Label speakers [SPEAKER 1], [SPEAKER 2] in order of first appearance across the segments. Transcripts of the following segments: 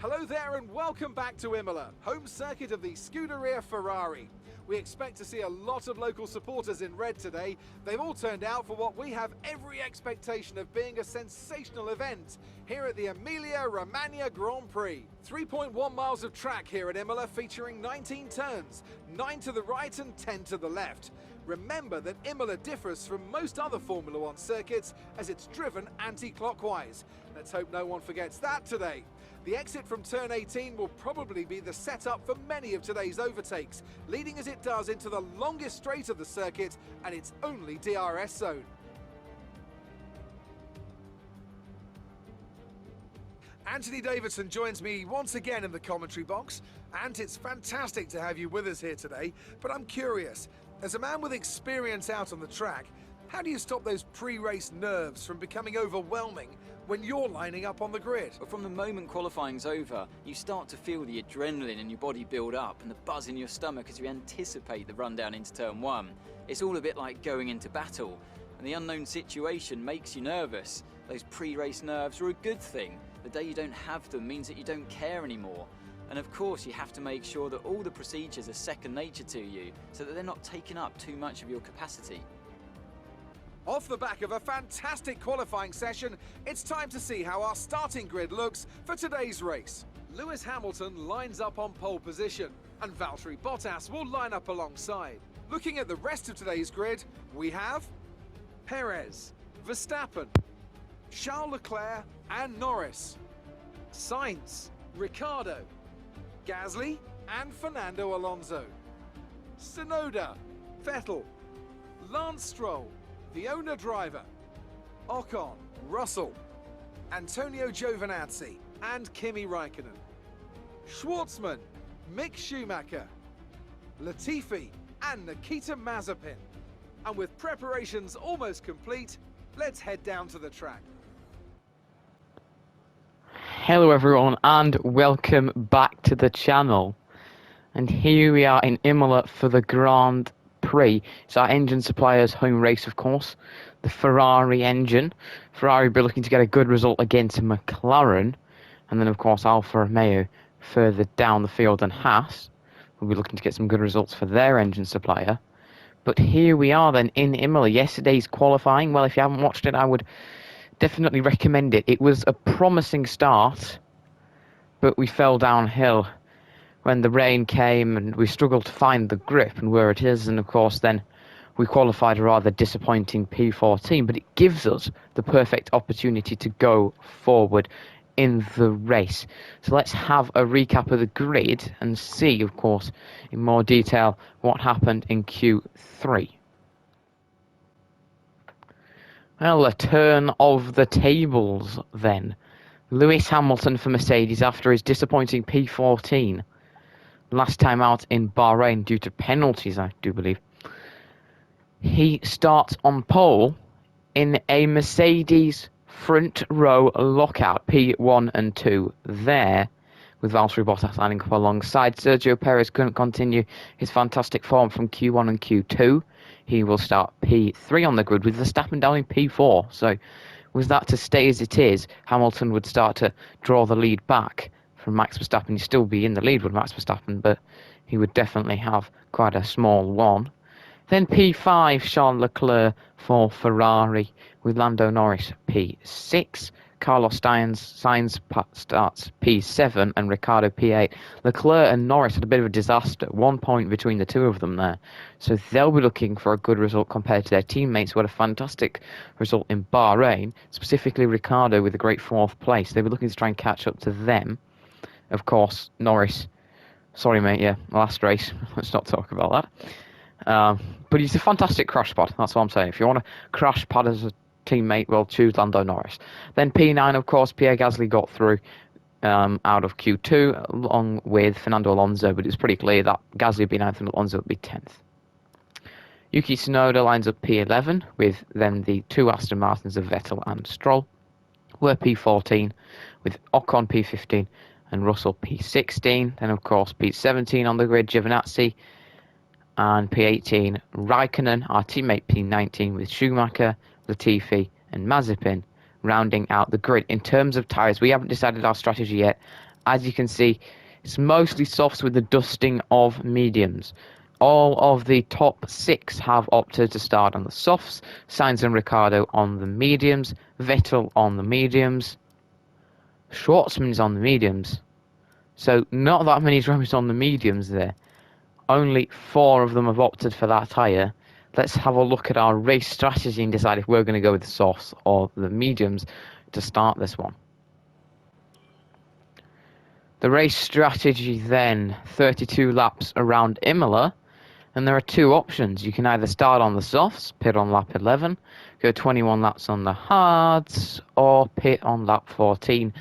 [SPEAKER 1] Hello there and welcome back to Imola, home circuit of the Scuderia Ferrari. We expect to see a lot of local supporters in red today. They've all turned out for what we have every expectation of being a sensational event here at the Emilia-Romagna Grand Prix. 3.1 miles of track here at Imola featuring 19 turns, 9 to the right and 10 to the left. Remember that Imola differs from most other Formula One circuits as it's driven anti-clockwise. Let's hope no one forgets that today. The exit from turn 18 will probably be the setup for many of today's overtakes, leading as it does into the longest straight of the circuit and its only DRS zone. Anthony Davidson joins me once again in the commentary box, and it's fantastic to have you with us here today, but I'm curious, as a man with experience out on the track, how do you stop those pre-race nerves from becoming overwhelming when you're lining up on the grid?
[SPEAKER 2] From the moment qualifying's over, you start to feel the adrenaline in your body build up and the buzz in your stomach as you anticipate the run down into turn 1. It's all a bit like going into battle, and the unknown situation makes you nervous. Those pre-race nerves are a good thing. The day you don't have them means that you don't care anymore. And of course you have to make sure that all the procedures are second nature to you, so that they're not taking up too much of your capacity.
[SPEAKER 1] Off the back of a fantastic qualifying session, it's time to see how our starting grid looks for today's race. Lewis Hamilton lines up on pole position, and Valtteri Bottas will line up alongside. Looking at the rest of today's grid, we have Perez, Verstappen, Charles Leclerc and Norris, Sainz, Ricciardo, Gasly and Fernando Alonso, Tsunoda, Vettel, Lance Stroll, the owner driver, Ocon, Russell, Antonio Giovinazzi and Kimi Raikkonen, Schwartzman, Mick Schumacher, Latifi and Nikita Mazepin. And with preparations almost complete, let's head down to the track.
[SPEAKER 3] Hello everyone and welcome back to the channel. And here we are in Imola for the Grand Prix. It's our engine supplier's home race, of course. The Ferrari engine. Ferrari will be looking to get a good result against McLaren. And then, of course, Alfa Romeo further down the field, and Haas will be looking to get some good results for their engine supplier. But here we are then in Imola. Yesterday's qualifying, well, if you haven't watched it, I would definitely recommend it. It was a promising start, but we fell downhill when the rain came and we struggled to find the grip and where it is. And of course then we qualified a rather disappointing P14, but it gives us the perfect opportunity to go forward in the race. So let's have a recap of the grid and see, of course, in more detail what happened in Q3. Well, a turn of the tables then. Lewis Hamilton for Mercedes after his disappointing P14. Last time out in Bahrain due to penalties, I do believe. He starts on pole in a Mercedes front row lockout, P1 and 2 there, with Valtteri Bottas lining up alongside. Sergio Perez couldn't continue his fantastic form from Q1 and Q2. He will start P3 on the grid with Verstappen down in P4. So was that to stay as it is, Hamilton would start to draw the lead back from Max Verstappen. He'd still be in the lead with Max Verstappen, but he would definitely have quite a small one. Then P5, Charles Leclerc for Ferrari with Lando Norris P6. Carlos Sainz starts P7 and Ricciardo P8. Leclerc and Norris had a bit of a disaster, 1 point between the two of them there. So they'll be looking for a good result compared to their teammates who had a fantastic result in Bahrain, specifically Ricciardo with a great 4th place. They'll be looking to try and catch up to them. Of course, Norris, sorry mate, yeah, last race, let's not talk about that. But he's a fantastic crash pad, that's what I'm saying. If you want to crash pad as a teammate, well, choose Lando Norris. Then P9, of course, Pierre Gasly got through out of Q2 along with Fernando Alonso, but it's pretty clear that Gasly would be 9th and Alonso would be 10th. Yuki Tsunoda lines up P11 with then the 2 Aston Martins of Vettel and Stroll. We're P14 with Ocon P15 and Russell P16. Then, of course, P17 on the grid, Giovinazzi, and P18, Raikkonen, our teammate P19 with Schumacher, Latifi and Mazepin rounding out the grid. In terms of tyres, we haven't decided our strategy yet as you can see, it's mostly softs with the dusting of mediums. All of the top 6 have opted to start on the softs. Sainz and Ricciardo on the mediums. Vettel on the mediums. Schwartzman's on the mediums. So not that many drivers on the mediums there. Only 4 of them have opted for that tyre. Let's have a look at our race strategy and decide if we're going to go with the softs or the mediums to start this one. The race strategy then, 32 laps around Imola, and there are 2 options. You can either start on the softs, pit on lap 11, go 21 laps on the hards, or pit on lap 14,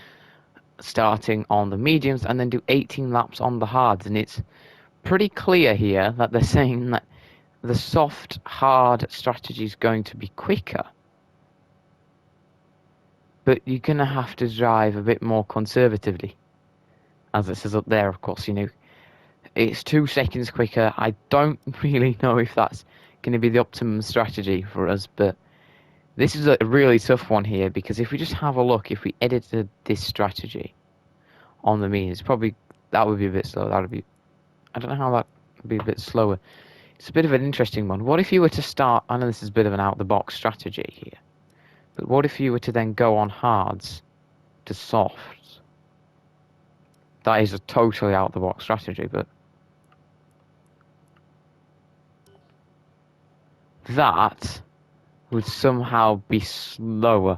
[SPEAKER 3] starting on the mediums, and then do 18 laps on the hards. And it's pretty clear here that they're saying that the soft hard strategy is going to be quicker, but you're going to have to drive a bit more conservatively, as it says up there. Of course, you know, it's 2 seconds quicker. I don't really know if that's going to be the optimum strategy for us, but this is a really tough one here, because if we just have a look, if we edited this strategy on the mediums, probably that would be a bit slow. That would be, I don't know how that would be a bit slower. It's a bit of an interesting one. What if you were to start, I know this is a bit of an out-the-box strategy here, but what if you were to then go on hards to softs? That is a totally out-the-box strategy, but that would somehow be slower.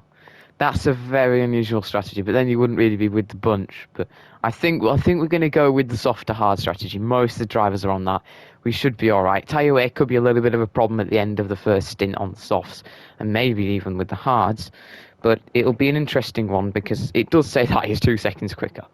[SPEAKER 3] That's a very unusual strategy, but then you wouldn't really be with the bunch. But I think we're going to go with the soft to hard strategy. Most of the drivers are on that. We should be all right. Tyre wear could be a little bit of a problem at the end of the first stint on the softs, and maybe even with the hards. But it'll be an interesting one, because it does say that is 2 seconds quicker.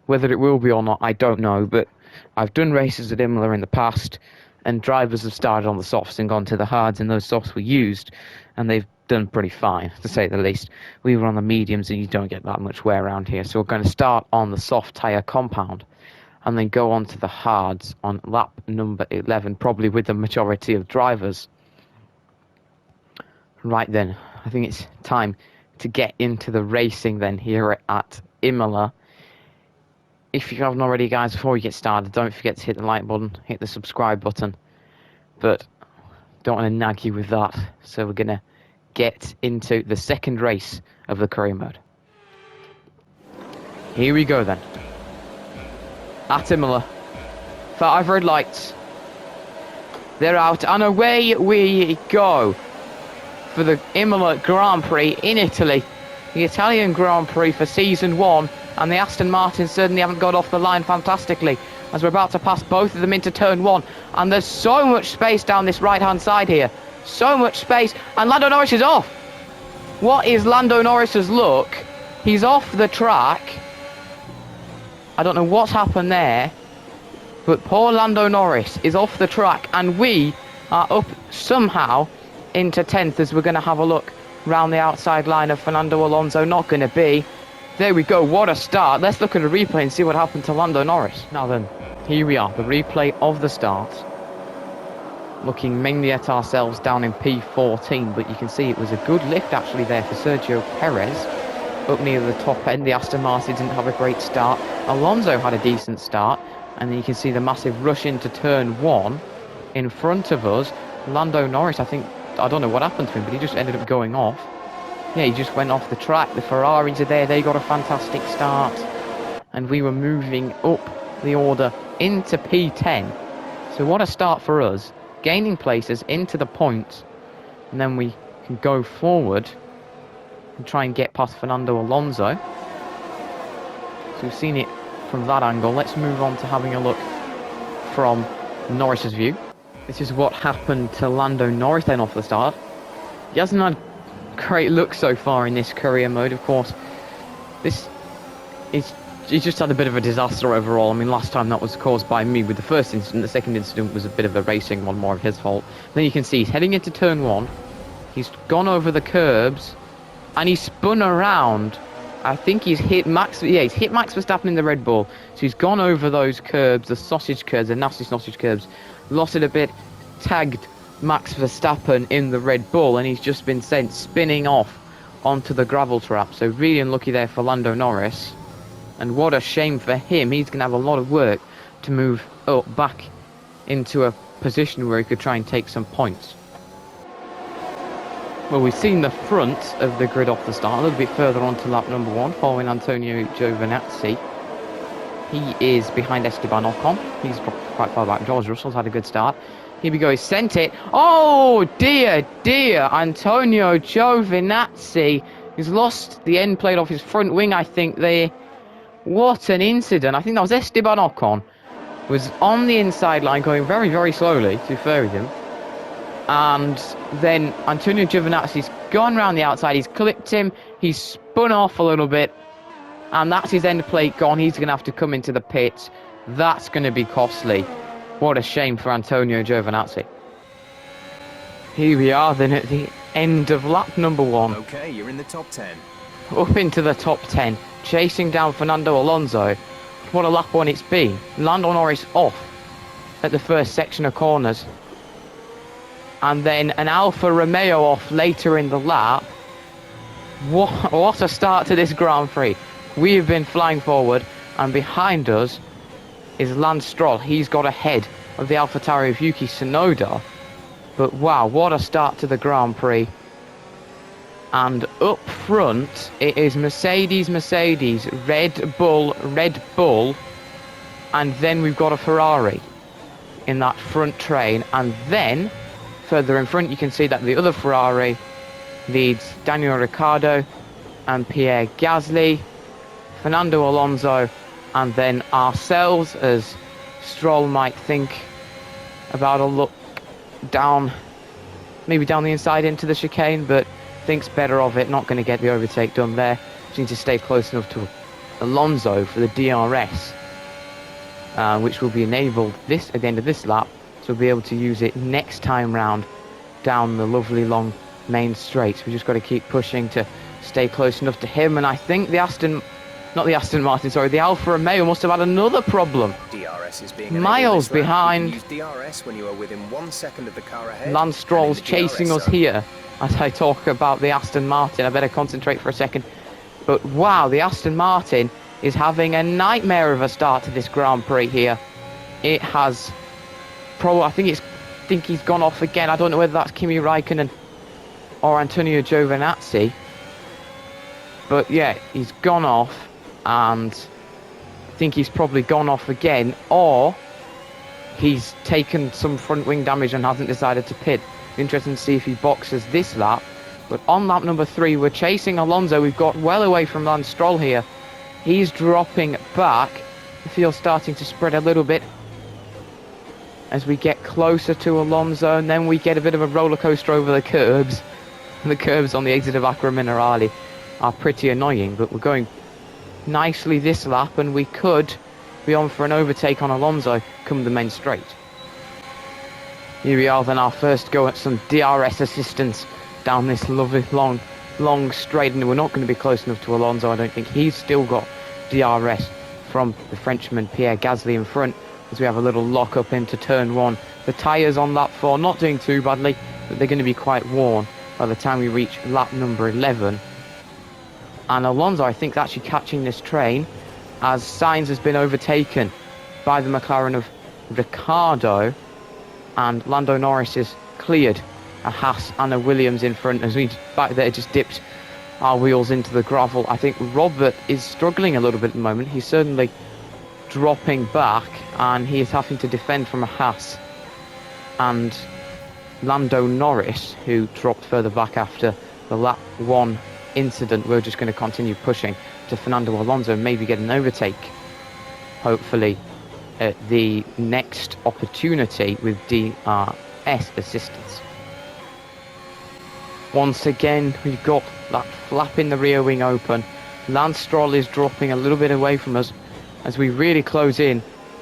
[SPEAKER 3] Whether it will be or not, I don't know. But I've done races at Imola in the past, and drivers have started on the softs and gone to the hards, and those softs were used, and they've done pretty fine, to say the least. We were on the mediums, and you don't get that much wear around here. So we're going to start on the soft tyre compound, and then go on to the hards on lap number 11, probably with the majority of drivers. Right then, I think it's time to get into the racing then here at Imola. If you haven't already, guys, before we get started, don't forget to hit the like button, hit the subscribe button. But don't want to nag you with that, so we're going to get into the second race of the career mode. Here we go then. At Imola, 5 red lights. They're out, and away we go for the Imola Grand Prix in Italy. The Italian Grand Prix for Season 1, and the Aston Martins certainly haven't got off the line fantastically, as we're about to pass both of them into Turn 1. And there's so much space down this right-hand side here. So much space, and Lando Norris is off. What is Lando Norris's look? He's off the track. I don't know what's happened there, but poor Lando Norris is off the track, and we are up somehow into 10th, as we're going to have a look round the outside line of Fernando Alonso. Not going to be. There we go, what a start. Let's look at a replay and see what happened to Lando Norris. Now then, here we are, the replay of the start. Looking mainly at ourselves down in P14, but you can see it was a good lift actually there for Sergio Perez. Up near the top end, the Aston Martin didn't have a great start. Alonso had a decent start, and then you can see the massive rush into Turn 1 in front of us. Lando Norris, I don't know what happened to him, but he just ended up going off. Yeah, he just went off the track. The Ferraris are there, they got a fantastic start. And we were moving up the order into P10. So what a start for us. Gaining places into the points, and then we can go forward and try and get past Fernando Alonso. So we've seen it from that angle. Let's move on to having a look from Norris's view. This is what happened to Lando Norris then off the start. He hasn't had great look so far in this career mode, of course. He's just had a bit of a disaster overall. I mean, last time that was caused by me with the first incident. The second incident was a bit of a racing one, more of his fault. Then you can see he's heading into Turn 1. He's gone over the curbs, and he's spun around. I think he's hit Max. Yeah, he's hit Max Verstappen in the Red Bull. So he's gone over those curbs, the sausage curbs, the nasty sausage curbs. Lost it a bit, tagged Max Verstappen in the Red Bull, and he's just been sent spinning off onto the gravel trap. So really unlucky there for Lando Norris. And what a shame for him. He's going to have a lot of work to move up back into a position where he could try and take some points. Well, we've seen the front of the grid off the start, a little bit further on to lap number 1, following Antonio Giovinazzi. He is behind Esteban Ocon. He's dropped quite far back. George Russell's had a good start. Here we go, he sent it. Oh, dear, dear. Antonio Giovinazzi. He's lost the end plate off his front wing, I think, there. What an incident. I think that was Esteban Ocon. Was on the inside line, going very, very slowly, to be fair with him. And then Antonio Giovinazzi's gone round the outside. He's clipped him. He's spun off a little bit. And that's his end plate gone. He's going to have to come into the pits. That's going to be costly. What a shame for Antonio Giovinazzi. Here we are then at the end of lap number 1.
[SPEAKER 4] Okay, you're in the top 10.
[SPEAKER 3] Up into the top 10. Chasing down Fernando Alonso. What a lap 1 it's been. Lando Norris off at the first section of corners. And then an Alfa Romeo off later in the lap. What a start to this Grand Prix. We have been flying forward, and behind us is Lance Stroll. He's got ahead of the AlphaTauri of Yuki Tsunoda. But wow, what a start to the Grand Prix. And up front, it is Mercedes, Red Bull, and then we've got a Ferrari in that front train. And then, further in front, you can see that the other Ferrari leads Daniel Ricciardo and Pierre Gasly, Fernando Alonso, and then ourselves, as Stroll might think about a look down, maybe down the inside into the chicane, but thinks better of it, not going to get the overtake done there. Just need to stay close enough to Alonso for the DRS, which will be enabled at the end of this lap, so we'll be able to use it next time round down the lovely long main straight. We just got to keep pushing to stay close enough to him, and I think the Alfa Romeo must have had another problem.
[SPEAKER 4] DRS is being
[SPEAKER 3] miles behind.
[SPEAKER 4] Use DRS when you are within 1 second of the car ahead.
[SPEAKER 3] Lance Stroll's chasing us here as I talk about the Aston Martin. I better concentrate for a second. But wow, the Aston Martin is having a nightmare of a start to this Grand Prix here. It has I think he's gone off again. I don't know whether that's Kimi Raikkonen or Antonio Giovinazzi. But yeah, he's gone off, and I think he's probably gone off again, or he's taken some front wing damage and hasn't decided to pit. Interesting to see if he boxes this lap. But on lap number 3, we're chasing Alonso. We've got well away from Lance Stroll here. He's dropping back. The field's starting to spread a little bit as we get closer to Alonso, and then we get a bit of a roller coaster over the curbs. The curbs on the exit of Acqua Minerale are pretty annoying, but we're going nicely this lap, and we could be on for an overtake on Alonso come the main straight. Here we are then, our first go at some DRS assistance down this lovely long straight, and we're not going to be close enough to Alonso. I don't think. He's still got DRS from the Frenchman Pierre Gasly in front as we have a little lock up into turn 1. The tyres on lap 4 not doing too badly, but they're going to be quite worn by the time we reach lap number 11. And Alonso, I think, is actually catching this train as Sainz has been overtaken by the McLaren of Ricciardo, and Lando Norris is cleared a Haas and a Williams in front as we back there just dipped our wheels into the gravel. I think Robert is struggling a little bit at the moment. He's certainly dropping back, and he is having to defend from a Haas. And Lando Norris, who dropped further back after the lap 1 incident, we're just going to continue pushing to Fernando Alonso and maybe get an overtake, hopefully, at the next opportunity with DRS assistance. Once again, we've got that flap in the rear wing open. Lance Stroll is dropping a little bit away from us as we really close in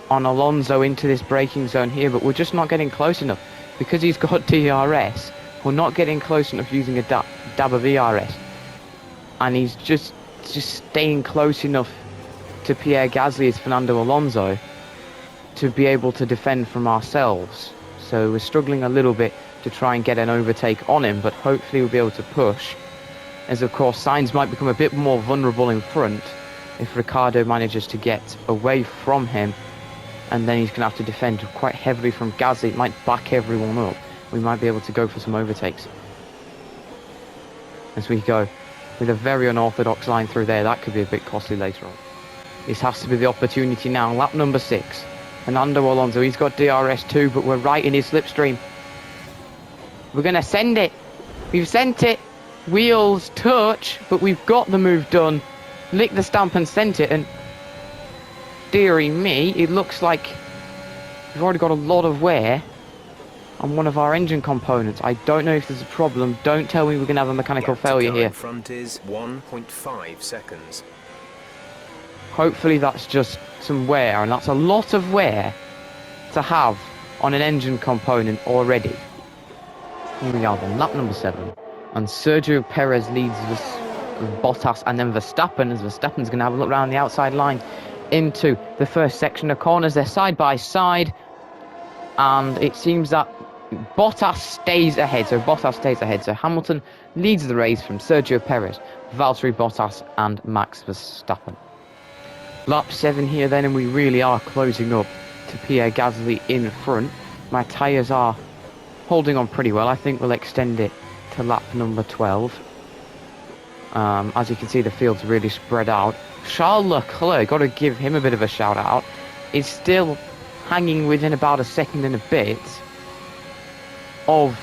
[SPEAKER 3] on Alonso into this braking zone here, but we're just not getting close enough because he's got DRS. We're not getting close enough using a dab of ERS, and he's just staying close enough to Pierre Gasly as Fernando Alonso to be able to defend from ourselves. So we're struggling a little bit to try and get an overtake on him, but hopefully we'll be able to push, as of course Sainz might become a bit more vulnerable in front if Ricciardo manages to get away from him, and then he's going to have to defend quite heavily from Gasly. It might back everyone up. We might be able to go for some overtakes. As we go with a very unorthodox line through there, that could be a bit costly later on. This has to be the opportunity now. Lap number 6. Fernando Alonso, he's got DRS too, but we're right in his slipstream. We're going to send it. We've sent it. Wheels touch, but we've got the move done. Lick the stamp and sent it, and dearie me, it looks like we've already got a lot of wear on one of our engine components. I don't know if there's a problem. Don't tell me we're going to have a mechanical failure here.
[SPEAKER 4] In front is 1.5 seconds.
[SPEAKER 3] Hopefully that's just some wear, and that's a lot of wear to have on an engine component already. Here we are then, lap number 7. And Sergio Perez leads Bottas and then Verstappen, as Verstappen's going to have a look around the outside line into the first section of corners. They're side by side, and it seems that Bottas stays ahead. So Hamilton leads the race from Sergio Perez, Valtteri Bottas and Max Verstappen. Lap 7 here then, and we really are closing up to Pierre Gasly in front. My tyres are holding on pretty well. I think we'll extend it to lap number 12. As you can see, the field's really spread out. Charles Leclerc, got to give him a bit of a shout out, is still hanging within about a second and a bit of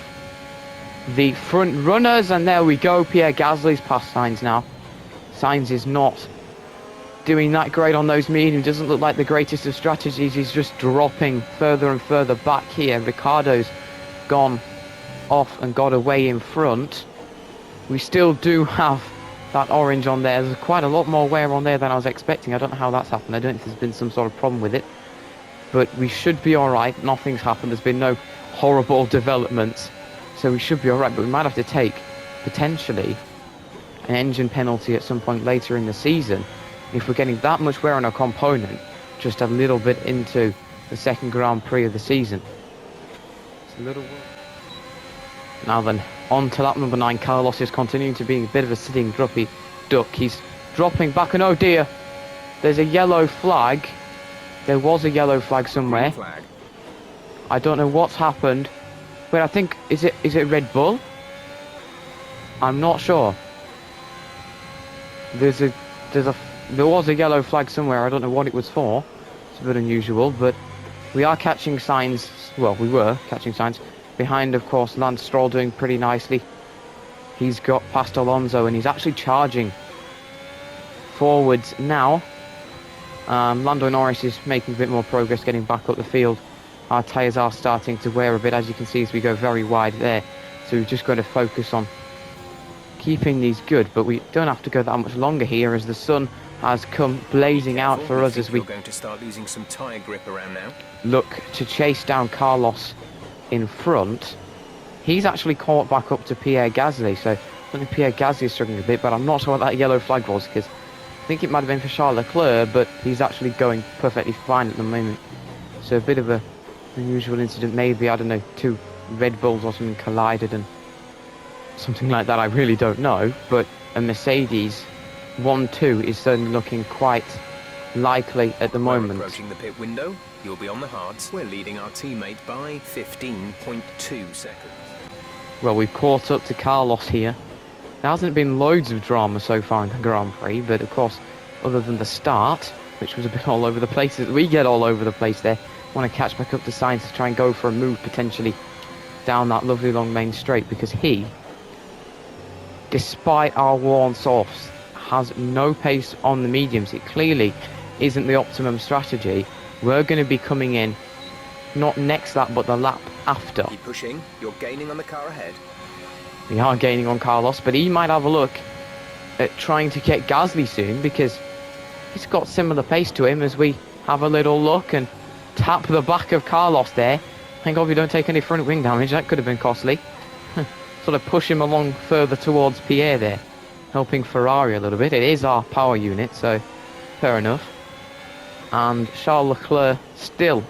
[SPEAKER 3] the front runners, and there we go. Pierre Gasly's past Sainz now. Sainz is not doing that great on those medium. Doesn't look like the greatest of strategies. He's just dropping further and further back here. Ricciardo's gone off and got away in front. We still do have that orange on there. There's quite a lot more wear on there than I was expecting. I don't know how that's happened. I don't think there's been some sort of problem with it, but we should be alright. Nothing's happened. There's been no horrible developments, so we should be alright, but we might have to take potentially an engine penalty at some point later in the season if we're getting that much wear on a component just a little bit into the second Grand Prix of the season. It's a little work. Now then, on to lap number 9. Carlos is continuing to be a bit of a sitting droppy duck. He's dropping back, and oh dear, there's a yellow flag. There was a yellow flag somewhere.
[SPEAKER 4] Flag.
[SPEAKER 3] I don't know what's happened. Wait, I think, is it Red Bull? I'm not sure. There was a yellow flag somewhere. I don't know what it was for. It's a bit unusual, but we are catching signs. Well, we were catching signs. Behind, of course, Lance Stroll doing pretty nicely. He's got past Alonso, and he's actually charging forwards now. Lando Norris is making a bit more progress, getting back up the field. Our tyres are starting to wear a bit, as you can see, as we go very wide there. So we've just got to focus on keeping these good, but we don't have to go that much longer here, as the sun has come blazing out for us as we
[SPEAKER 4] going to start losing some tyre grip around now.
[SPEAKER 3] Look to chase down Carlos in front. He's actually caught back up to Pierre Gasly, so I think Pierre Gasly is struggling a bit, but I'm not sure what that yellow flag was, because I think it might have been for Charles Leclerc, but he's actually going perfectly fine at the moment. So a bit of a unusual incident, maybe, I don't know, 2 Red Bulls or something collided and something like that. I really don't know, but a Mercedes 1-2 is certainly looking quite likely at the moment.
[SPEAKER 4] Approaching the pit window, you'll be on the hards. We're leading our teammate by 15.2 seconds.
[SPEAKER 3] Well, we've caught up to Carlos here. There hasn't been loads of drama so far in the Grand Prix, but of course, other than the start, which was a bit all over the place, we get all over the place there. Want to catch back up to Sainz to try and go for a move potentially down that lovely long main straight, because he, despite our worn softs, has no pace on the mediums. It clearly isn't the optimum strategy. We're going to be coming in not next lap, but the lap after.
[SPEAKER 4] Keep pushing. You're gaining on the car ahead.
[SPEAKER 3] We are gaining on Carlos, but he might have a look at trying to get Gasly soon, because he's got similar pace to him. As we have a little look and tap the back of Carlos there. Thank God we don't take any front wing damage. That could have been costly. Sort of push him along further towards Pierre there, helping Ferrari a little bit. It is our power unit, so fair enough. And Charles Leclerc still,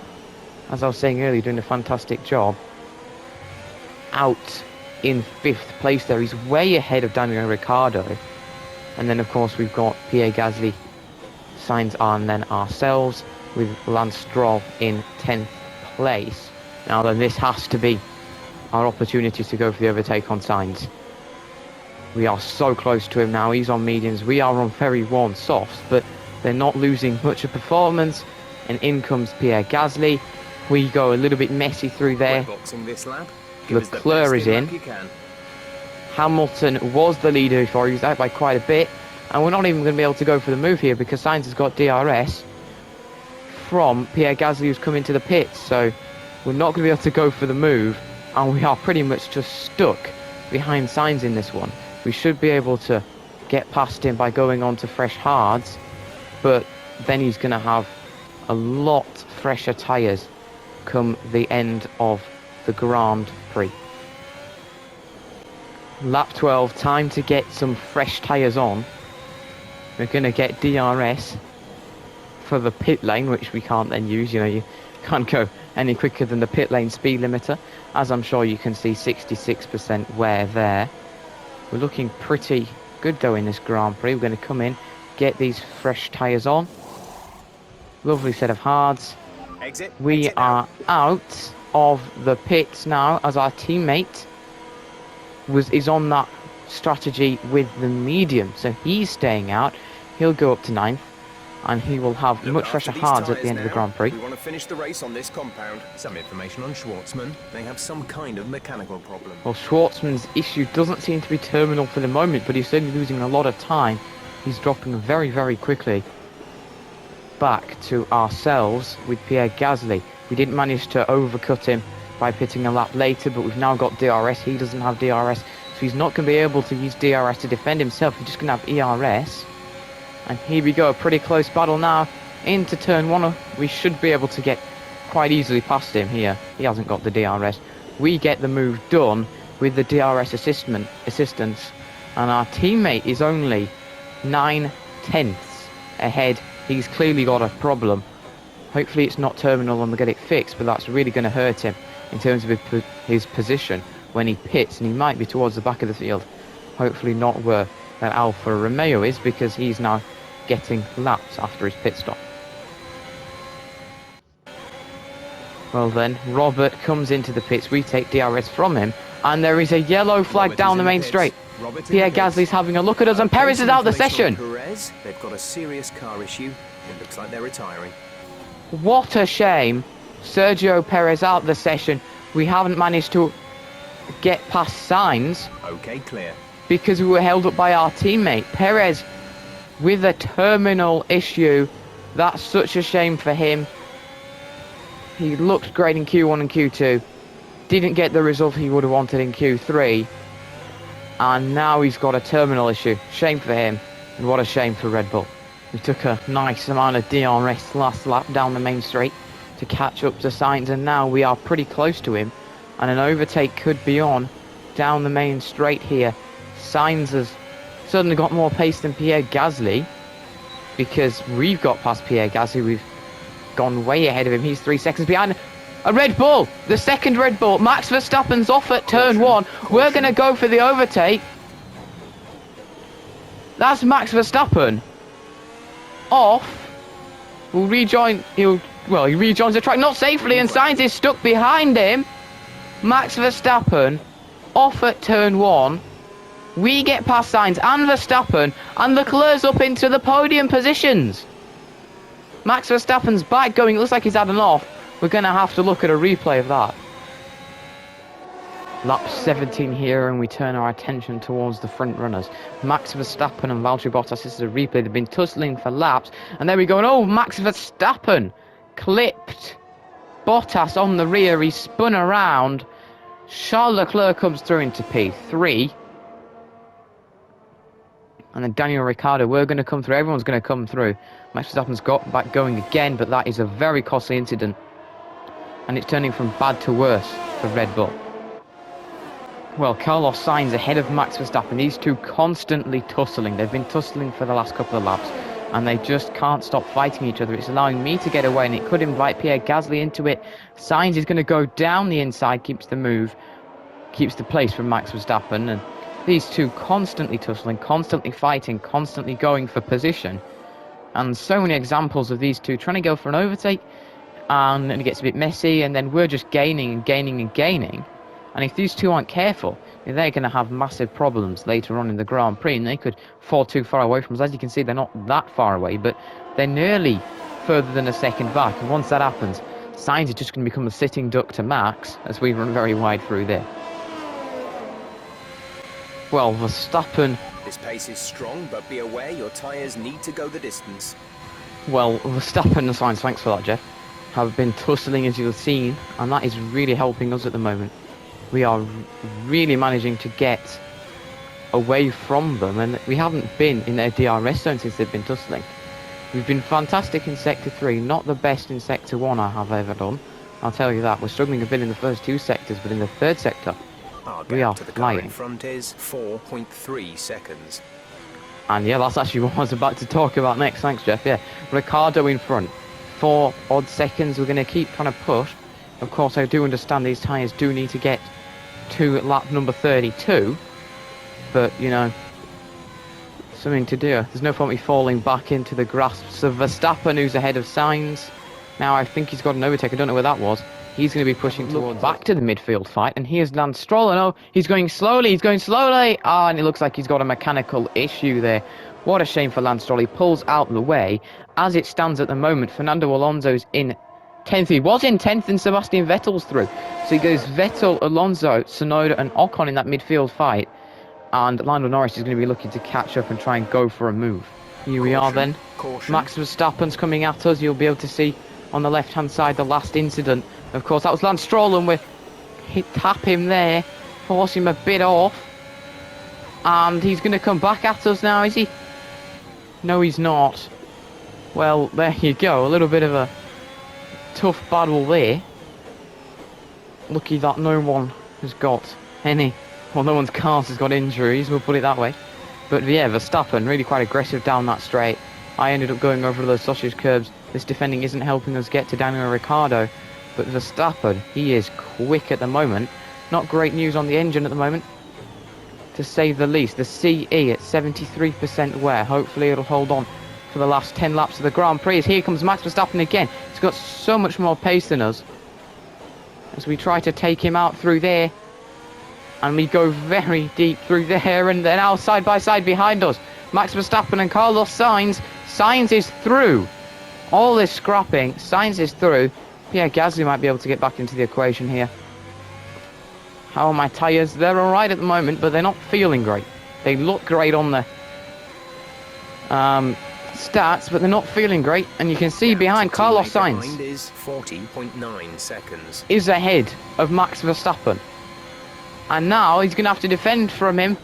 [SPEAKER 3] as I was saying earlier, doing a fantastic job. Out in 5th place there. He's way ahead of Daniel Ricciardo. And then, of course, we've got Pierre Gasly Sainz and then ourselves, with Lance Stroll in 10th place. Now then, this has to be our opportunity to go for the overtake on Sainz. We are so close to him now. He's on mediums, we are on very worn softs, but they're not losing much of performance. And in comes Pierre Gasly. We go a little bit messy through there.
[SPEAKER 4] This lap.
[SPEAKER 3] Leclerc is in. Hamilton was the leader before, he was out by quite a bit. And we're not even going to be able to go for the move here because Sainz has got DRS from Pierre Gasly, who's come into the pits. So we're not going to be able to go for the move. And we are pretty much just stuck behind Sainz in this one. We should be able to get past him by going on to fresh hards. But then he's going to have a lot fresher tyres come the end of the Grand Prix. Lap 12, time to get some fresh tyres on. We're going to get DRS for the pit lane, which we can't then use. You know, you can't go any quicker than the pit lane speed limiter. As I'm sure you can see, 66% wear there. We're looking pretty good though in this Grand Prix. We're going to come in, get these fresh tyres on. Lovely set of hards. We are out of the pits now as our teammate is on that strategy with the medium, so he's staying out. He'll go up to 9th and he will have much fresher hards at the end of the Grand Prix.
[SPEAKER 4] We want to finish the race on this compound. Some information on Schwartzman. They have some kind of mechanical problem.
[SPEAKER 3] Well, Schwartzman's issue doesn't seem to be terminal for the moment, but he's certainly losing a lot of time. He's dropping very, very quickly. Back to ourselves with Pierre Gasly. We didn't manage to overcut him by pitting a lap later, but we've now got DRS. He doesn't have DRS, so he's not going to be able to use DRS to defend himself. He's just going to have ERS. And here we go, a pretty close battle now into turn 1. We should be able to get quite easily past him here. He hasn't got the DRS. We get the move done with the DRS assistance, and our teammate is only 9/10 ahead. He's clearly got a problem. Hopefully it's not terminal and we'll get it fixed, but that's really going to hurt him in terms of his position when he pits, and he might be towards the back of the field. Hopefully not where that Alfa Romeo is, because he's now getting laps after his pit stop. Well then, Robert comes into the pits, we take DRS from him, and there is a yellow flag down the main straight. Pierre Gasly's having a look at us, and Perez is out the session.
[SPEAKER 4] They've got a serious car issue. It looks like they're retiring.
[SPEAKER 3] What a shame. Sergio Perez out the session. We haven't managed to get past Sainz.
[SPEAKER 4] Okay, clear.
[SPEAKER 3] Because we were held up by our teammate. Perez with a terminal issue. That's such a shame for him. He looked great in Q1 and Q2. Didn't get the result he would have wanted in Q3. And now he's got a terminal issue. Shame for him. And what a shame for Red Bull. We took a nice amount of DRS last lap down the main straight to catch up to Sainz, and now we are pretty close to him. And an overtake could be on down the main straight here. Sainz has suddenly got more pace than Pierre Gasly, because we've got past Pierre Gasly. We've gone way ahead of him. He's 3 seconds behind. A Red Bull, the second Red Bull. Max Verstappen's off at turn 1. We're going to go for the overtake. That's Max Verstappen off. Will rejoin. He rejoins the track, not safely, and Sainz is stuck behind him. Max Verstappen off at turn 1. We get past Sainz and Verstappen, and Leclerc's up into the podium positions. Max Verstappen's back going. It looks like he's had an off. We're going to have to look at a replay of that. Lap 17 here, and we turn our attention towards the front runners. Max Verstappen and Valtteri Bottas. This is a replay. They've been tussling for laps, and there we go. And oh, Max Verstappen clipped Bottas on the rear. He spun around. Charles Leclerc comes through into P3. And then Daniel Ricciardo, we're going to come through. Everyone's going to come through. Max Verstappen's got back going again, but that is a very costly incident. And it's turning from bad to worse for Red Bull. Well, Carlos Sainz ahead of Max Verstappen. These two constantly tussling. They've been tussling for the last couple of laps, and they just can't stop fighting each other. It's allowing me to get away, and it could invite Pierre Gasly into it. Sainz is going to go down the inside, keeps the move, keeps the place for Max Verstappen, and these two constantly tussling, constantly fighting, constantly going for position. And so many examples of these two trying to go for an overtake, and then it gets a bit messy, and then we're just gaining and gaining and gaining. And if these two aren't careful, they're going to have massive problems later on in the Grand Prix, and they could fall too far away from us. As you can see, they're not that far away, but they're nearly further than a second back. And once that happens, Sainz is just going to become a sitting duck to Max, as we run very wide through there. Well, Verstappen...
[SPEAKER 4] This pace is strong, but be aware your tyres need to go the distance.
[SPEAKER 3] Well, Verstappen and Sainz, thanks for that, Jeff, have been tussling, as you've seen, and that is really helping us at the moment. We are really managing to get away from them, and we haven't been in their DRS zone since they've been tussling. We've been fantastic in Sector 3, not the best in Sector 1 I have ever done. I'll tell you that. We're struggling a bit in the first two sectors, but in the third sector, we are
[SPEAKER 4] to the car in
[SPEAKER 3] flying.
[SPEAKER 4] front is 4.3 seconds.
[SPEAKER 3] And yeah, that's actually what I was about to talk about next. Thanks, Jeff. Yeah, Ricciardo in front. 4 odd seconds. We're going to keep trying to push. Of course, I do understand these tyres do need to get to lap number 32. But, you know, something to do. There's no point me falling back into the grasp of Verstappen, who's ahead of Sainz. Now, I think he's got an overtake. I don't know where that was. He's going to be pushing towards back to the midfield fight. And here's Lance Stroll. And oh, he's going slowly. He's going slowly. Ah, and it looks like he's got a mechanical issue there. What a shame for Lance Stroll. He pulls out the way. As it stands at the moment, Fernando Alonso's in 10th. He was in 10th and Sebastian Vettel's through. So he goes Vettel, Alonso, Tsunoda and Ocon in that midfield fight. And Lando Norris is going to be looking to catch up and try and go for a move. Here we are then. Max Verstappen's coming at us. You'll be able to see on the left-hand side the last incident. Of course, that was Lance Stroll, and we tap him there, force him a bit off. And he's going to come back at us now, is he? No, he's not. Well, there you go. A little bit of a tough battle there. Lucky that no one has got any... Well, no one's cars has got injuries, we'll put it that way. But yeah, Verstappen, really quite aggressive down that straight. I ended up going over those sausage curbs. This defending isn't helping us get to Daniel Ricciardo. But Verstappen, he is quick at the moment. Not great news on the engine at the moment, to say the least. The CE at 73% wear. Hopefully it'll hold on for the last 10 laps of the Grand Prix. As here comes Max Verstappen again. He's got so much more pace than us. As we try to take him out through there. And we go very deep through there. And they're now side by side behind us. Max Verstappen and Carlos Sainz. Sainz is through. All this scrapping. Sainz is through. Pierre Gasly might be able to get back into the equation here. How are my tyres? They're alright at the moment, but they're not feeling great. They look great on the stats, but they're not feeling great. And you can see behind Carlos Sainz
[SPEAKER 4] is 40.9 seconds.
[SPEAKER 3] Is ahead of Max Verstappen. And now he's going to have to defend from him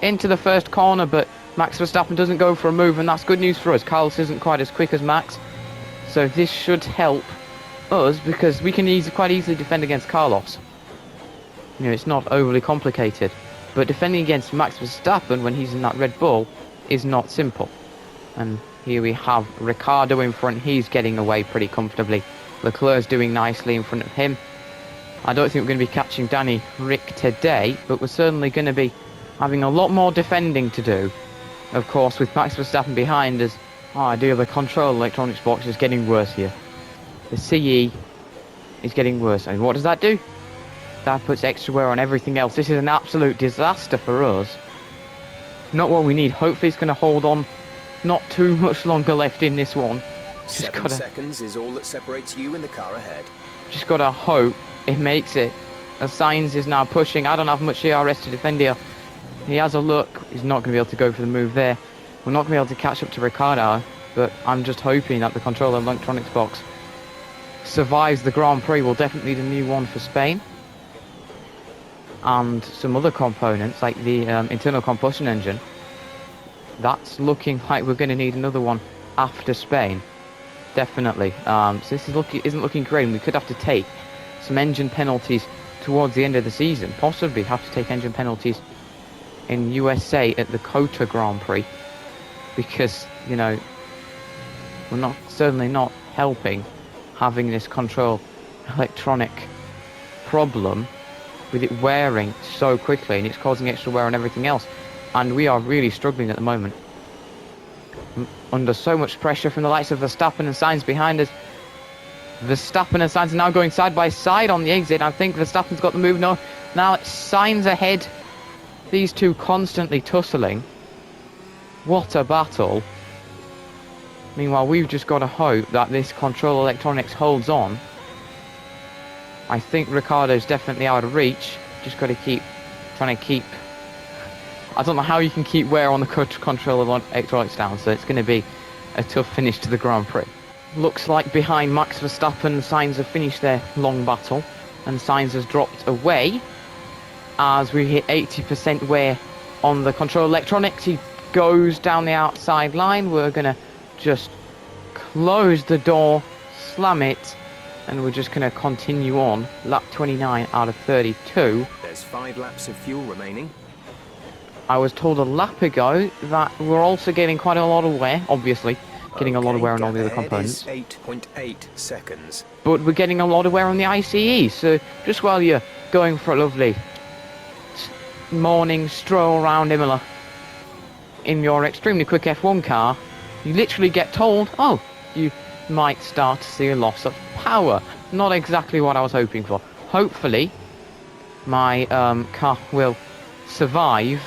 [SPEAKER 3] into the first corner, but Max Verstappen doesn't go for a move, and that's good news for us. Carlos isn't quite as quick as Max, so this should help us, because we can quite easily defend against Carlos. You know, it's not overly complicated, but defending against Max Verstappen when he's in that Red Bull is not simple. And here we have Ricciardo in front. He's getting away pretty comfortably. Leclerc's doing nicely in front of him. I don't think we're going to be catching Danny Rick today, but we're certainly going to be having a lot more defending to do. Of course, with Max Verstappen behind us. Oh dear, the control electronics box is getting worse here. The CE is getting worse. And what does that do? That puts extra wear on everything else. This is an absolute disaster for us. Not what we need. Hopefully it's going to hold on. Not too much longer left in this one.
[SPEAKER 4] 7 seconds is all that separates you and the car ahead.
[SPEAKER 3] Just got to hope it makes it. As Sainz is now pushing. I don't have much ERS to defend here. He has a look. He's not going to be able to go for the move there. We're not going to be able to catch up to Ricciardo. But I'm just hoping that the controller electronics box survives the Grand Prix. We'll definitely need a new one for Spain. And some other components like the internal combustion engine. That's looking like we're going to need another one after Spain. Definitely. So this isn't looking great. And we could have to take some engine penalties towards the end of the season. Possibly have to take engine penalties in USA at the COTA Grand Prix. Because, you know, we're certainly not helping having this control electronic problem with it wearing so quickly, and it's causing extra wear on everything else, and we are really struggling at the moment. under so much pressure from the likes of Verstappen and Sainz behind us. Verstappen and Sainz are now going side by side on the exit. I think Verstappen's got the move. No, now it's Sainz ahead. These two constantly tussling. What a battle. Meanwhile, we've just got to hope that this control electronics holds on. I think Ricciardo's definitely out of reach. Just got to keep trying to keep... I don't know how you can keep wear on the control electronics down, so it's going to be a tough finish to the Grand Prix. Looks like behind Max Verstappen and Sainz have finished their long battle, and Sainz has dropped away as we hit 80% wear on the control electronics. He goes down the outside line. We're going to just close the door, slam it, and we're just going to continue on. Lap 29 out of 32.
[SPEAKER 4] There's 5 laps of fuel remaining.
[SPEAKER 3] I was told a lap ago that we're also getting quite a lot of wear, obviously. Getting a lot of wear on all the other components.
[SPEAKER 4] 8.8 seconds.
[SPEAKER 3] But we're getting a lot of wear on the ICE, so just while you're going for a lovely morning stroll around Imola in your extremely quick F1 car, you literally get told, oh, you might start to see a loss of power. Not exactly what I was hoping for. Hopefully, my car will survive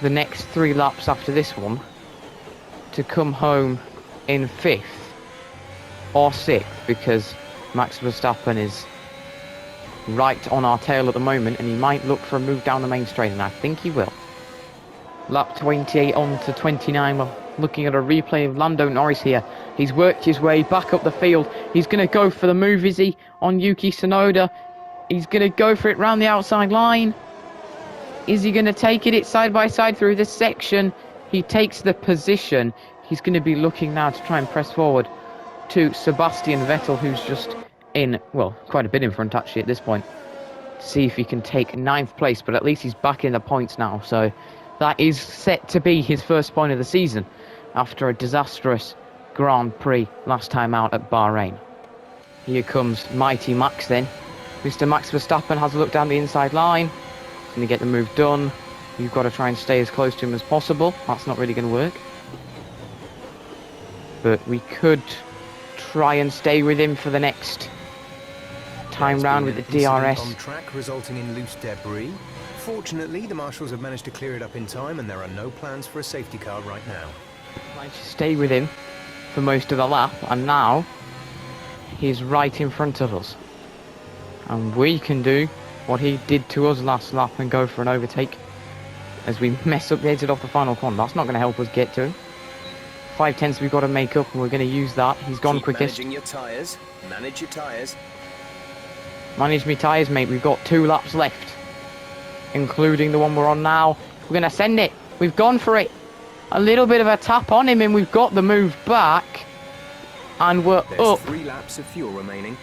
[SPEAKER 3] the next 3 laps after this one to come home in 5th or 6th, because Max Verstappen is right on our tail at the moment, and he might look for a move down the main straight, and I think he will. Lap 28 on to 29. We're looking at a replay of Lando Norris here. He's worked his way back up the field. He's going to go for the move, is he, on Yuki Tsunoda? He's going to go for it round the outside line. Is he going to take it? It's side by side through this section. He takes the position. He's going to be looking now to try and press forward to Sebastian Vettel, who's just in, well, quite a bit in front actually at this point. See if he can take 9th place, but at least he's back in the points now. So that is set to be his first point of the season after a disastrous Grand Prix last time out at Bahrain. Here comes Mighty Max then. Mr. Max Verstappen has a look down the inside line. He's going to get the move done. You've got to try and stay as close to him as possible. That's not really going to work. But we could try and stay with him for the next time round with the DRS.
[SPEAKER 4] On track, resulting in loose debris. Fortunately, the marshals have managed to clear it up in time, and there are no plans for a safety car right now.
[SPEAKER 3] Trying to stay with him for most of the lap, and now he's right in front of us. And we can do what he did to us last lap and go for an overtake as we mess up the exit off the final corner. That's not going to help us get to him. 5/10 we've got to make up, and we're going to use that. He's gone quickest.
[SPEAKER 4] Managing your tyres. Manage your tyres.
[SPEAKER 3] Manage me tyres, mate. We've got 2 laps left, including the one we're on now. We're going to send it. We've gone for it. A little bit of a tap on him, and we've got the move back. And we're
[SPEAKER 4] There's
[SPEAKER 3] up
[SPEAKER 4] 3 laps of fuel remaining.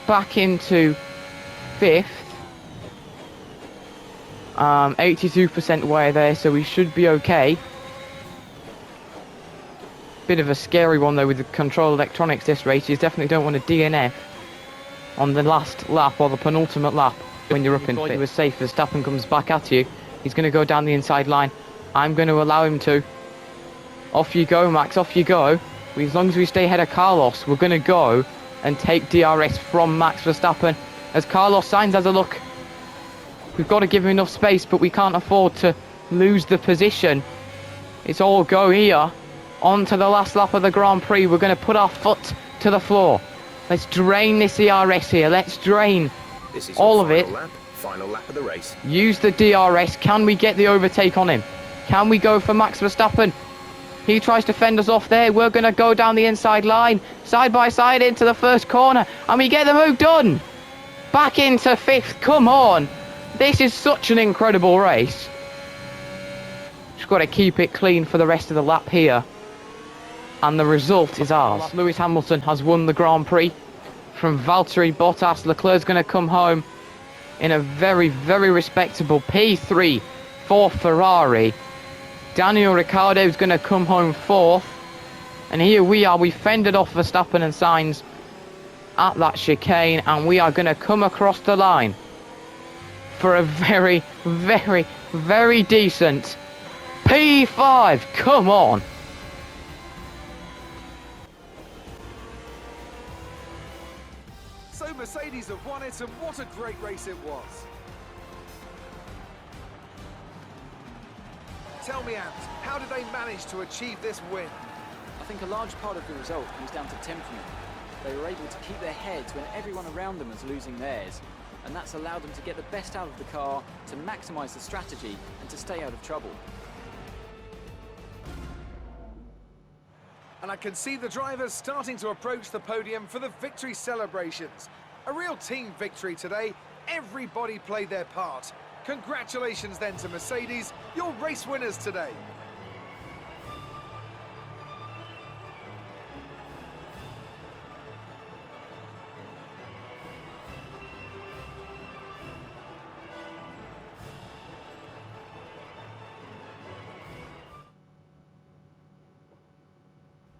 [SPEAKER 3] back into 5th. 82% wear there, so we should be okay. Bit of a scary one though with the control electronics this race. You definitely don't want to DNF on the last lap or the penultimate lap when you're up in 5th. He was safe. Verstappen comes back at you. He's going to go down the inside line. I'm going to allow him to. Off you go, Max, off you go. As long as we stay ahead of Carlos, we're going to go and take DRS from Max Verstappen as Carlos Sainz has a look. We've got to give him enough space, but we can't afford to lose the position. It's all go here. On to the last lap of the Grand Prix. We're going to put our foot to the floor. Let's drain this ERS here. Let's drain
[SPEAKER 4] This is
[SPEAKER 3] all
[SPEAKER 4] your
[SPEAKER 3] of it.
[SPEAKER 4] Final lap of the race.
[SPEAKER 3] Use the DRS. Can we get the overtake on him? Can we go for Max Verstappen? He tries to fend us off there. We're going to go down the inside line, side by side into the first corner, and we get the move done. Back into 5th. Come on. This is such an incredible race. Just got to keep it clean for the rest of the lap here. And the result is ours. Lewis Hamilton has won the Grand Prix from Valtteri Bottas. Leclerc's going to come home in a very, very respectable P3 for Ferrari. Daniel Ricciardo is going to come home 4th. And here we are. We fended off Verstappen and Sainz at that chicane. And we are going to come across the line for a very, very, very decent P5, come on.
[SPEAKER 1] So Mercedes have won it, and what a great race it was. Tell me, Ant, how did they manage to achieve this win?
[SPEAKER 2] I think a large part of the result comes down to temperament. They were able to keep their heads when everyone around them was losing theirs, and that's allowed them to get the best out of the car, to maximise the strategy, and to stay out of trouble.
[SPEAKER 1] And I can see the drivers starting to approach the podium for the victory celebrations. A real team victory today. Everybody played their part. Congratulations then to Mercedes, your race winners today.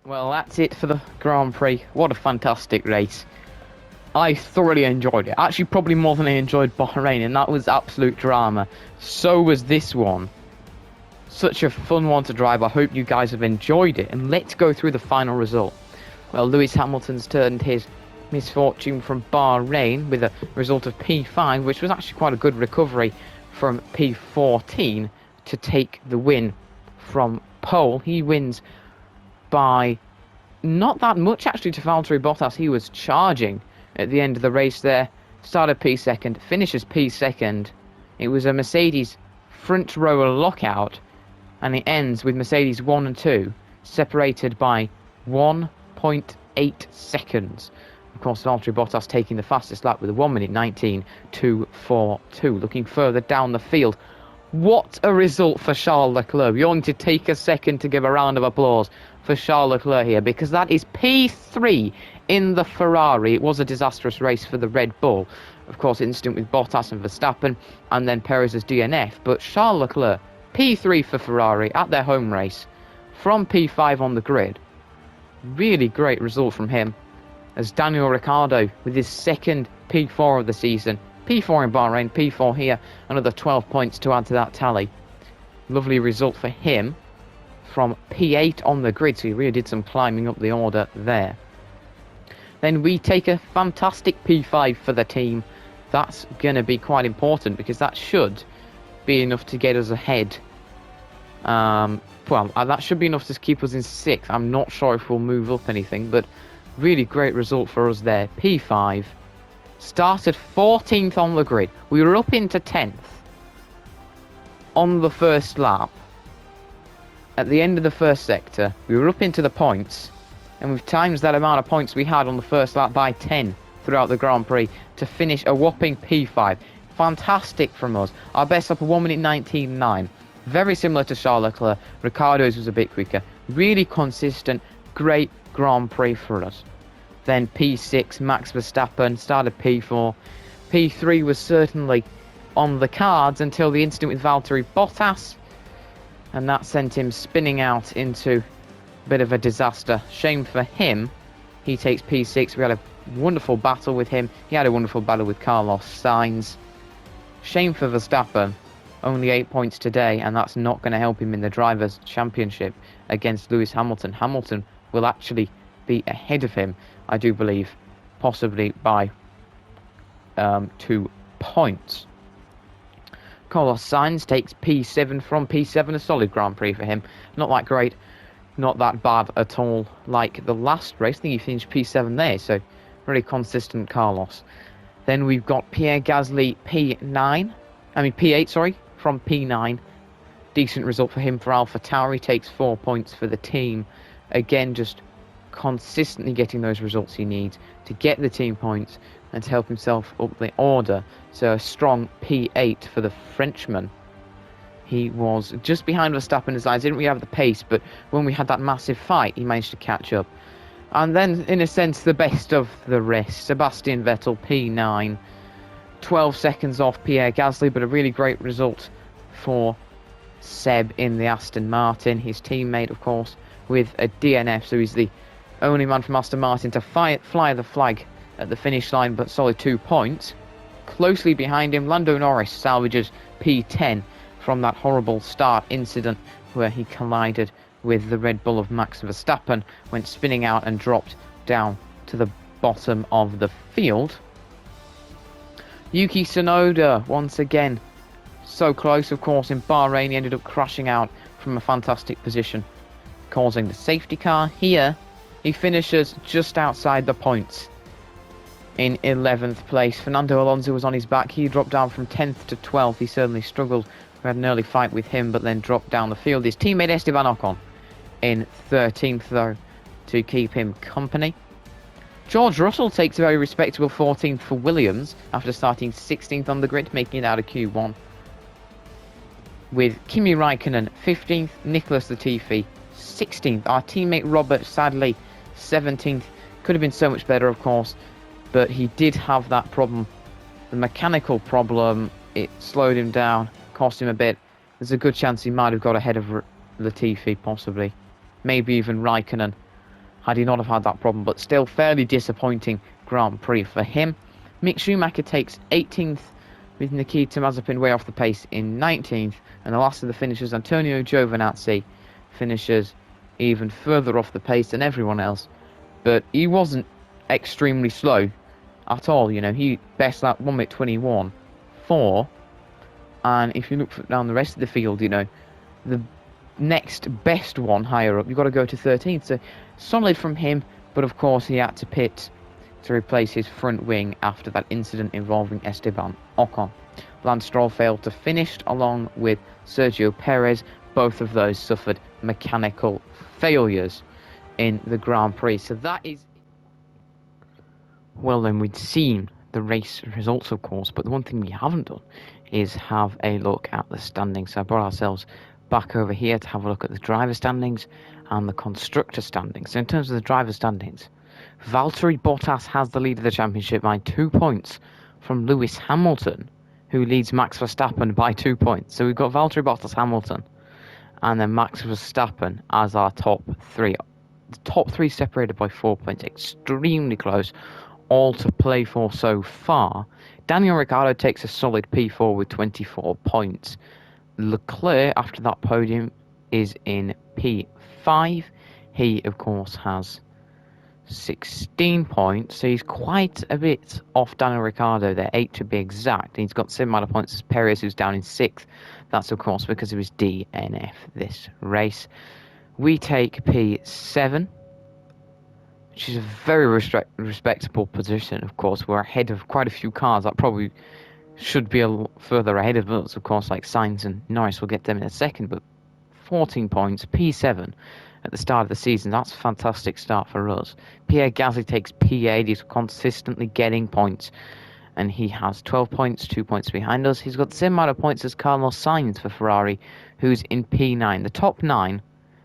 [SPEAKER 3] Well, that's it for the Grand Prix. What a fantastic race. I thoroughly enjoyed it. Actually, probably more than I enjoyed Bahrain, and that was absolute drama. So was this one. Such a fun one to drive. I hope you guys have enjoyed it. And let's go through the final result. Well, Lewis Hamilton's turned his misfortune from Bahrain with a result of P5, which was actually quite a good recovery from P14 to take the win from pole. He wins by not that much actually to Valtteri Bottas. He was charging at the end of the race there. Started P2, finishes P2. It was a Mercedes front row lockout, and it ends with Mercedes 1 and 2 separated by 1.8 seconds. Of course, Valtteri Bottas taking the fastest lap with a 1:19.242. Looking further down the field, what a result for Charles Leclerc. You're going to take a second to give a round of applause for Charles Leclerc here, because that is P3 in the Ferrari. It was a disastrous race for the Red Bull. Of course, incident with Bottas and Verstappen, and then Perez's DNF. But Charles Leclerc, P3 for Ferrari at their home race, from P5 on the grid. Really great result from him. As Daniel Ricciardo with his second P4 of the season. P4 in Bahrain, P4 here, another 12 points to add to that tally. Lovely result for him from P8 on the grid, so he really did some climbing up the order there. Then we take a fantastic P5 for the team. That's going to be quite important, because that should be enough to get us ahead. That should be enough to keep us in 6th. I'm not sure if we'll move up anything, but really great result for us there. P5. Started 14th on the grid. We were up into 10th on the first lap. At the end of the first sector, we were up into the points, and we've times that amount of points we had on the first lap by 10 throughout the Grand Prix to finish a whopping P5. Fantastic from us. Our best lap of 1:19.9. Very similar to Charles Leclerc. Ricciardo's was a bit quicker. Really consistent, great Grand Prix for us. Then P6, Max Verstappen, started P4. P3 was certainly on the cards until the incident with Valtteri Bottas, and that sent him spinning out into a bit of a disaster. Shame for him. He takes P6. We had a wonderful battle with him. He had a wonderful battle with Carlos Sainz. Shame for Verstappen. Only 8 points today, and that's not going to help him in the Drivers' Championship against Lewis Hamilton. Hamilton will actually be ahead of him, I do believe, possibly by 2 points. Carlos Sainz takes P7 from P7, a solid Grand Prix for him. Not that great, not that bad at all like the last race. I think he finished P7 there, so really consistent Carlos. Then we've got Pierre Gasly P8, from P9. Decent result for him for AlphaTauri, takes 4 points for the team. Again, just consistently getting those results he needs to get the team points and to help himself up the order. So a strong P8 for the Frenchman. He was just behind Verstappen as I didn't really have the pace, but when we had that massive fight, he managed to catch up. And then, in a sense, the best of the rest, Sebastian Vettel, P9. 12 seconds off Pierre Gasly, but a really great result for Seb in the Aston Martin. His teammate, of course, with a DNF, so he's the only man from Aston Martin to fly the flag at the finish line, but solid 2 points. Closely behind him, Lando Norris salvages P10 from that horrible start incident where he collided with the Red Bull of Max Verstappen, went spinning out and dropped down to the bottom of the field. Yuki Tsunoda, once again, so close, of course. In Bahrain, he ended up crashing out from a fantastic position, causing the safety car. Here, he finishes just outside the points in 11th place. Fernando Alonso was on his back. He dropped down from 10th to 12th. He certainly struggled. We had an early fight with him, but then dropped down the field. His teammate Esteban Ocon in 13th, though, to keep him company. George Russell takes a very respectable 14th for Williams after starting 16th on the grid, making it out of Q1. With Kimi Raikkonen 15th, Nicholas Latifi 16th. Our teammate Robert, sadly, 17th. Could have been so much better, of course, but he did have that problem. The mechanical problem, it slowed him down, cost him a bit. There's a good chance he might have got ahead of Latifi, possibly. Maybe even Raikkonen, had he not have had that problem, but still fairly disappointing Grand Prix for him. Mick Schumacher takes 18th, with Nikita Mazepin way off the pace in 19th, and the last of the finishers, Antonio Giovinazzi, finishes even further off the pace than everyone else, but he wasn't extremely slow at all. You know, he best lap 1 minute 21.4, and if you look down the rest of the field, you know, the next best one higher up, you've got to go to 13th, so solid from him, but of course he had to pit to replace his front wing after that incident involving Esteban Ocon. Lance Stroll failed to finish along with Sergio Perez. Both of those suffered mechanical failures in the Grand Prix. So that is... Well then, we'd seen the race results, of course, but the one thing we haven't done is have a look at the standings. So I brought ourselves back over here to have a look at the driver standings and the constructor standings. So in terms of the driver standings, Valtteri Bottas has the lead of the championship by 2 points from Lewis Hamilton, who leads Max Verstappen by 2 points. So we've got Valtteri Bottas, Hamilton, and then Max Verstappen as our top three. The top three separated by 4 points, extremely close, all to play for so far. Daniel Ricciardo takes a solid P4 with 24 points. Leclerc, after that podium, is in P5. He, of course, has 16 points, so he's quite a bit off Daniel Ricciardo there, 8 to be exact. He's got the same amount of points as Perez, who's down in 6th. That's, of course, because of his DNF this race. We take P7, which is a very respectable position, of course. We're ahead of quite a few cars that probably should be a little further ahead of us, of course, like Sainz and Norris. We'll get them in a second, but 14 points, P7 at the start of the season. That's a fantastic start for us. Pierre Gasly takes P8. He's consistently getting points, and he has 12 points, 2 points behind us. He's got the same amount of points as Carlos Sainz for Ferrari, who's in P9. The top 9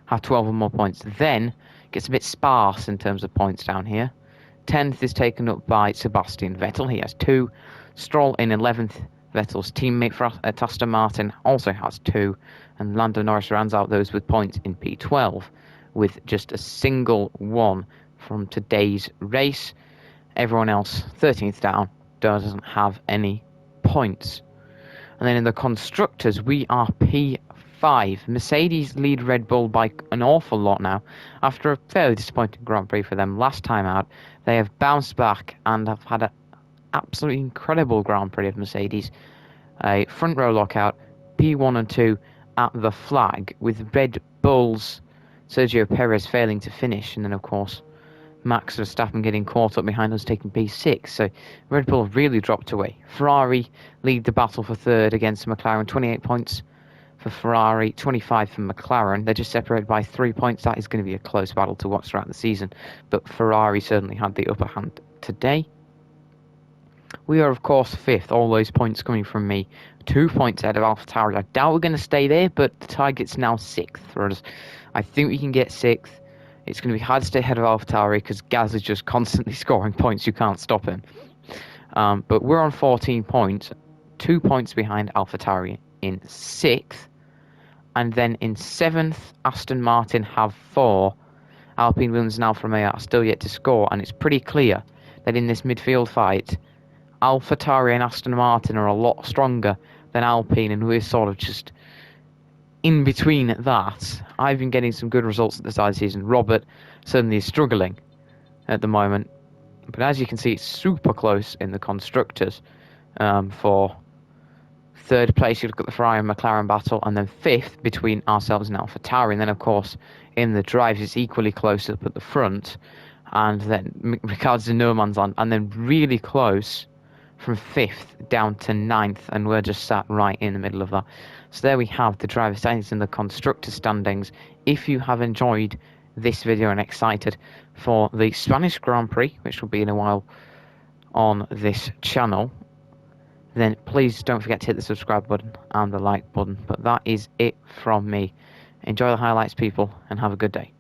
[SPEAKER 3] have 12 or more points. Then gets a bit sparse in terms of points down here. 10th is taken up by Sebastian Vettel. He has 2. Stroll in 11th. Vettel's teammate for Aston Martin also has 2. And Lando Norris rounds out those with points in P12, with just a single one from today's race. Everyone else, 13th down, doesn't have any points. And then in the constructors, we are P5. Mercedes lead Red Bull by an awful lot now. After a fairly disappointing Grand Prix for them last time out, they have bounced back and have had an absolutely incredible Grand Prix of Mercedes. A front row lockout, P1 and 2 at the flag, with Red Bull's Sergio Perez failing to finish, and then of course Max Verstappen getting caught up behind us, taking P6. So Red Bull really dropped away. Ferrari lead the battle for third against McLaren, 28 points for Ferrari, 25 for McLaren. They're just separated by 3 points. That is going to be a close battle to watch throughout the season, but Ferrari certainly had the upper hand today. We are, of course, 5th, all those points coming from me. 2 points ahead of AlphaTauri. I doubt we're going to stay there, but the target's now 6th for us. I think we can get 6th. It's going to be hard to stay ahead of AlphaTauri because Gaz is just constantly scoring points. You can't stop him. But we're on 14 points, 2 points behind AlphaTauri in 6th. And then in 7th, Aston Martin have 4. Alpine, Williams and Alfa Romeo are still yet to score, and it's pretty clear that in this midfield fight, AlphaTauri and Aston Martin are a lot stronger than Alpine, and we're sort of just in between that, I've been getting some good results at the start of the season. Robert certainly is struggling at the moment, but as you can see, it's super close in the constructors for third place. You look at the Ferrari and McLaren battle, and then fifth between ourselves and AlphaTauri. And then, of course, in the drives, it's equally close up at the front, and then Ricciardo's in no man's land, and then really close from fifth down to ninth, and we're just sat right in the middle of that. So there we have the driver standings and the constructor standings. If you have enjoyed this video and excited for the Spanish Grand Prix, which will be in a while on this channel, then please don't forget to hit the subscribe button and the like button. But that is it from me. Enjoy the highlights, people, and have a good day.